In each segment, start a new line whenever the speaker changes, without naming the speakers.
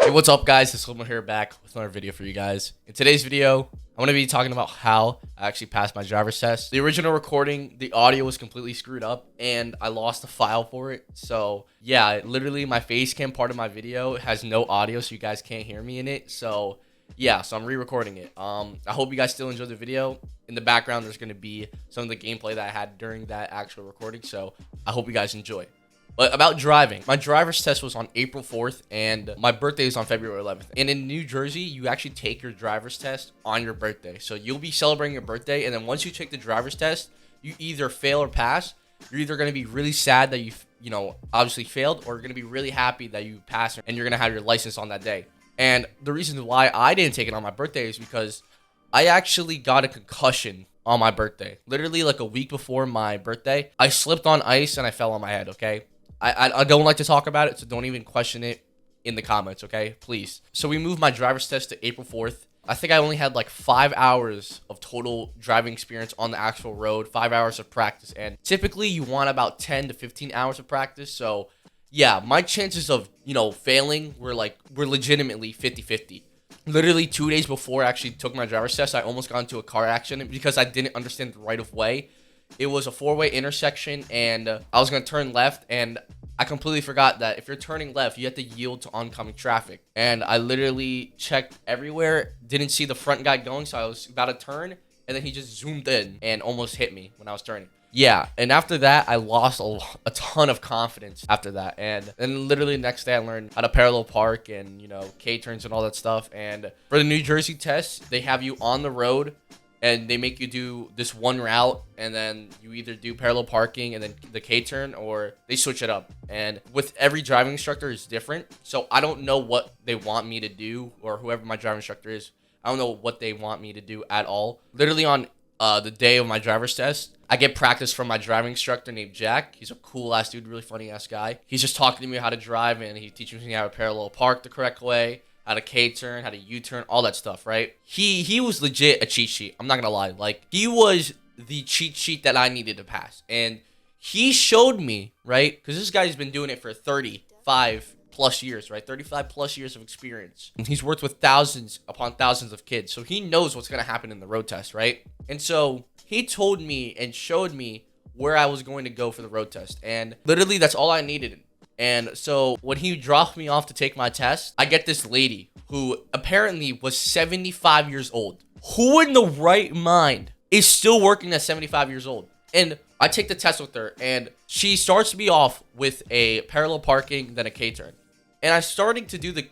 Hey, what's up, guys? It's Limbo here, back with another video for you guys. In today's video, I'm going to be talking about how I actually passed my driver's test. The original recording, the audio was completely screwed up and I lost the file for it. So yeah, literally my face cam part of my video has no audio, so you guys can't hear me in it. So yeah, so I'm re-recording it. I hope you guys still enjoy the video. In the background, there's going to be some of the gameplay that I had during that actual recording. So I hope you guys enjoy. But about driving, my driver's test was on April 4th and my birthday is on February 11th. And in New Jersey, you actually take your driver's test on your birthday. So you'll be celebrating your birthday, and then once you take the driver's test, you either fail or pass. You're either going to be really sad that you obviously failed, or you're going to be really happy that you passed and you're going to have your license on that day. And the reason why I didn't take it on my birthday is because I actually got a concussion on my birthday. Literally like a week before my birthday, I slipped on ice and I fell on my head, okay? I don't like to talk about it, so don't even question it in the comments, okay? Please. So we moved my driver's test to April 4th. I think I only had like 5 hours of total driving experience on the actual road, 5 hours of practice. And typically you want about 10 to 15 hours of practice. So yeah, my chances of, failing were legitimately 50-50. Literally 2 days before I actually took my driver's test, I almost got into a car accident because I didn't understand the right of way. It was a 4-way intersection, and I was going to turn left, and I completely forgot that if you're turning left, you have to yield to oncoming traffic. And I literally checked everywhere, didn't see the front guy going, so I was about to turn, and then he just zoomed in and almost hit me when I was turning. Yeah, and after that, I lost a ton of confidence after that. And then literally the next day, I learned how to parallel park and, K-turns and all that stuff. And for the New Jersey test, they have you on the road, and they make you do this one route, and then you either do parallel parking and then the K-turn, or they switch it up. And with every driving instructor is different, so I don't know what they want me to do, or whoever my driving instructor is, I don't know what they want me to do at all. Literally on the day of my driver's test, I get practice from my driving instructor named Jack. He's a cool ass dude, really funny ass guy. He's just talking to me how to drive, and he teaches me how to parallel park the correct way, how to K-turn, how to U-turn, all that stuff, right? He was legit a cheat sheet. I'm not gonna lie. Like, he was the cheat sheet that I needed to pass. And he showed me, right? Because this guy's been doing it for 35 plus years, right? 35 plus years of experience. And he's worked with thousands upon thousands of kids. So he knows what's gonna happen in the road test, right? And so he told me and showed me where I was going to go for the road test. And literally, that's all I needed. And so when he dropped me off to take my test, I get this lady who apparently was 75 years old. Who in the right mind is still working at 75 years old? And I take the test with her, and she starts me off with a parallel parking, then a K-turn. And I'm starting to do the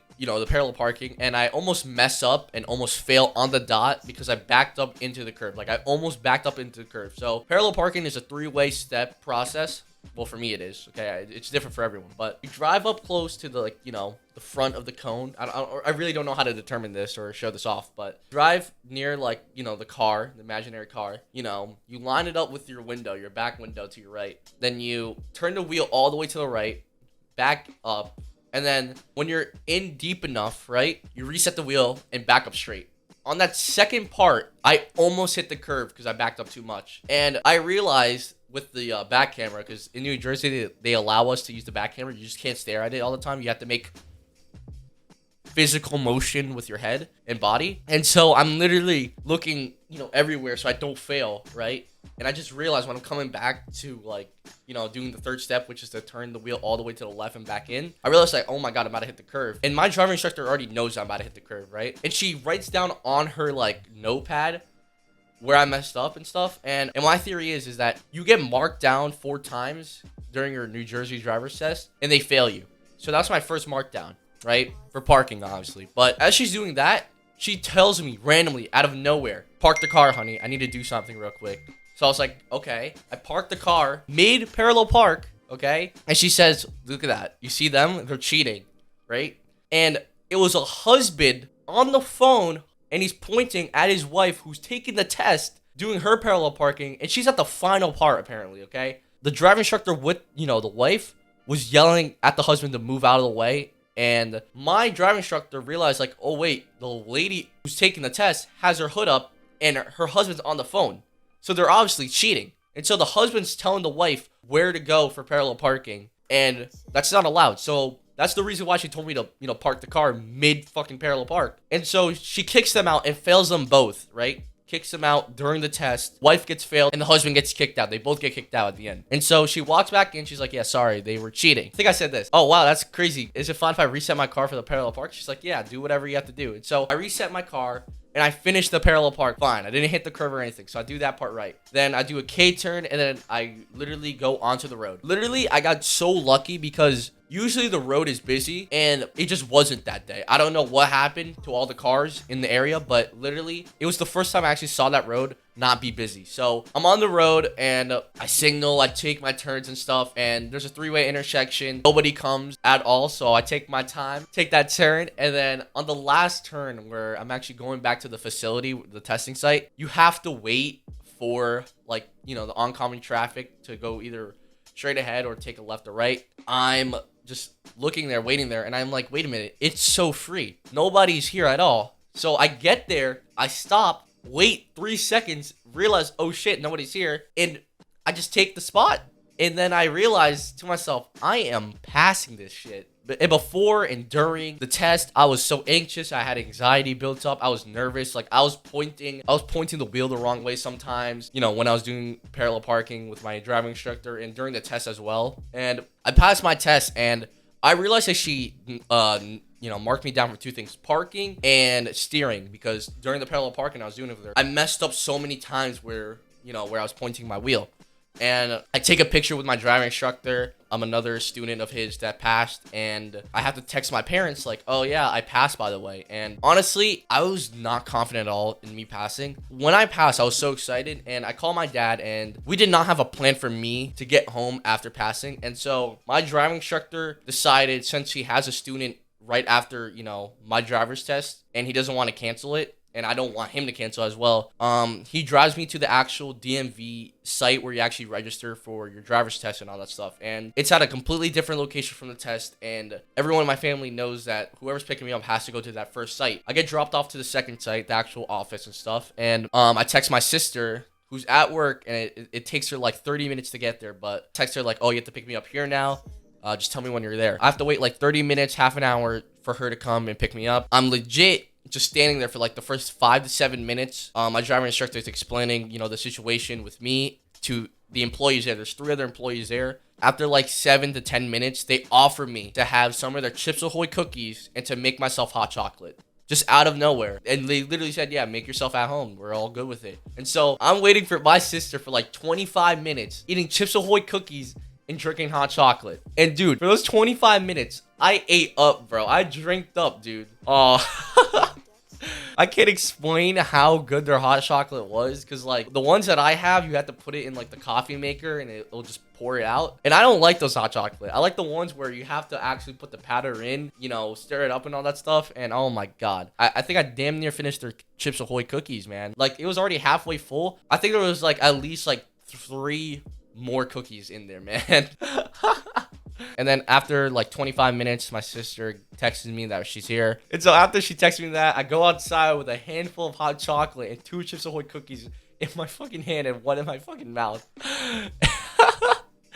parallel parking, and I almost mess up and almost fail on the dot because I backed up into the curve. Like, I almost backed up into the curve. So parallel parking is a 3-way step process. Well, for me it is, okay? It's different for everyone, but you drive up close to the, the front of the cone. I really don't know how to determine this or show this off, but drive near, the car, the imaginary car. You line it up with your window, your back window to your right. Then you turn the wheel all the way to the right, back up, and then when you're in deep enough, right, you reset the wheel and back up straight. On that second part, I almost hit the curve because I backed up too much. And I realized with the back camera, because in New Jersey, they allow us to use the back camera. You just can't stare at it all the time. You have to make physical motion with your head and body. And so I'm literally looking, everywhere so I don't fail, right? And I just realized when I'm coming back to, doing the third step, which is to turn the wheel all the way to the left and back in, I realized, oh my God, I'm about to hit the curve. And my driving instructor already knows I'm about to hit the curve, right? And she writes down on her, notepad where I messed up and stuff. And my theory is that you get marked down 4 times during your New Jersey driver's test, and they fail you. So that's my first mark down, right? For parking, obviously. But as she's doing that, she tells me randomly out of nowhere, "Park the car, honey. I need to do something real quick." So I was like, okay. I parked the car, made parallel park, okay? And she says, "Look at that. You see them? They're cheating," right? And it was a husband on the phone, and he's pointing at his wife who's taking the test, doing her parallel parking, and she's at the final part, apparently, okay? The driving instructor with, the wife was yelling at the husband to move out of the way, and my driving instructor realized, oh, wait, the lady who's taking the test has her hood up, and her husband's on the phone. So they're obviously cheating. And so the husband's telling the wife where to go for parallel parking, and that's not allowed. So That's the reason why she told me to, park the car mid fucking parallel park. And so she kicks them out and fails them both, right? Kicks them out during the test. Wife gets failed and the husband gets kicked out. They both get kicked out at the end. And so she walks back in. She's like, yeah, sorry, they were cheating. I think I said this. Oh, wow, that's crazy. Is it fine if I reset my car for the parallel park? She's like, yeah, do whatever you have to do. And so I reset my car and I finished the parallel park fine. I didn't hit the curve or anything. So I do that part right. Then I do a K turn and then I literally go onto the road. Literally, I got so lucky because usually the road is busy and it just wasn't that day. I don't know what happened to all the cars in the area, but literally it was the first time I actually saw that road not be busy. So I'm on the road and I signal, I take my turns and stuff, and there's a 3-way intersection. Nobody comes at all, so I take my time, take that turn, and then on the last turn where I'm actually going back to the facility, the testing site, you have to wait for like, the oncoming traffic to go either straight ahead or take a left or right. I'm just looking there, waiting there, and I'm like, wait a minute, it's so free. Nobody's here at all. So I get there, I stop, wait 3 seconds, realize, oh shit, nobody's here, and I just take the spot. And then I realize to myself, I am passing this shit. And before and during the test, I was so anxious. I had anxiety built up. I was nervous. Like I was pointing the wheel the wrong way sometimes, when I was doing parallel parking with my driving instructor and during the test as well. And I passed my test and I realized that she, marked me down for 2 things, parking and steering, because during the parallel parking I was doing it with her, I messed up so many times where I was pointing my wheel. And I take a picture with my driving instructor. I'm another student of his that passed, and I have to text my parents like, oh yeah, I passed, by the way. And honestly, I was not confident at all in me passing. When I passed, I was so excited, and I called my dad, and we did not have a plan for me to get home after passing. And so my driving instructor decided, since he has a student right after, my driver's test, and he doesn't want to cancel it, and I don't want him to cancel as well, he drives me to the actual DMV site where you actually register for your driver's test and all that stuff. And it's at a completely different location from the test, and everyone in my family knows that whoever's picking me up has to go to that first site. I get dropped off to the second site, the actual office and stuff, and I text my sister, who's at work, and it takes her like 30 minutes to get there, but text her like, oh, you have to pick me up here now. Just tell me when you're there. I have to wait like 30 minutes, half an hour for her to come and pick me up. I'm legit just standing there for like the first 5 to 7 minutes. My driving instructor is explaining, the situation with me to the employees there. There's 3 other employees there. After like 7 to 10 minutes, they offer me to have some of their Chips Ahoy cookies and to make myself hot chocolate. Just out of nowhere. And they literally said, yeah, make yourself at home. We're all good with it. And so I'm waiting for my sister for like 25 minutes, eating Chips Ahoy cookies and drinking hot chocolate. And dude, for those 25 minutes, I ate up, bro. I drinked up, dude. Oh. I can't explain how good their hot chocolate was, because like the ones that I have, you have to put it in like the coffee maker and it'll just pour it out. And I don't like those hot chocolate. I like the ones where you have to actually put the powder in, stir it up and all that stuff. And oh my god, I think I damn near finished their Chips Ahoy cookies, man. Like it was already halfway full. I think there was like at least like 3 more cookies in there, man. And then after like 25 minutes, my sister texted me that she's here. And so after she texted me that, I go outside with a handful of hot chocolate and 2 Chips Ahoy cookies in my fucking hand and 1 in my fucking mouth. And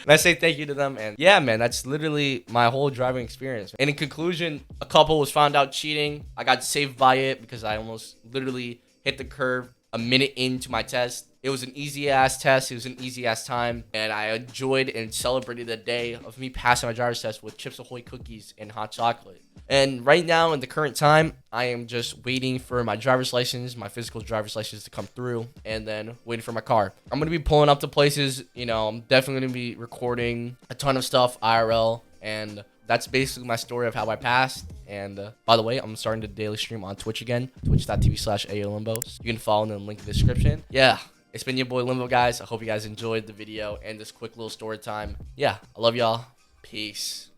I say thank you to them. And yeah, man, that's literally my whole driving experience. And in conclusion, a couple was found out cheating. I got saved by it because I almost literally hit the curve a minute into my test. It was an easy ass test. It was an easy ass time. And I enjoyed and celebrated the day of me passing my driver's test with Chips Ahoy cookies and hot chocolate. And right now, in the current time, I am just waiting for my driver's license, my physical driver's license to come through, and then waiting for my car. I'm going to be pulling up to places. I'm definitely going to be recording a ton of stuff IRL. And that's basically my story of how I passed. And by the way, I'm starting to daily stream on Twitch again, twitch.tv/AOLimbo. You can follow in the link in the description. Yeah. It's been your boy Limbo, guys. I hope you guys enjoyed the video and this quick little story time. Yeah, I love y'all. Peace.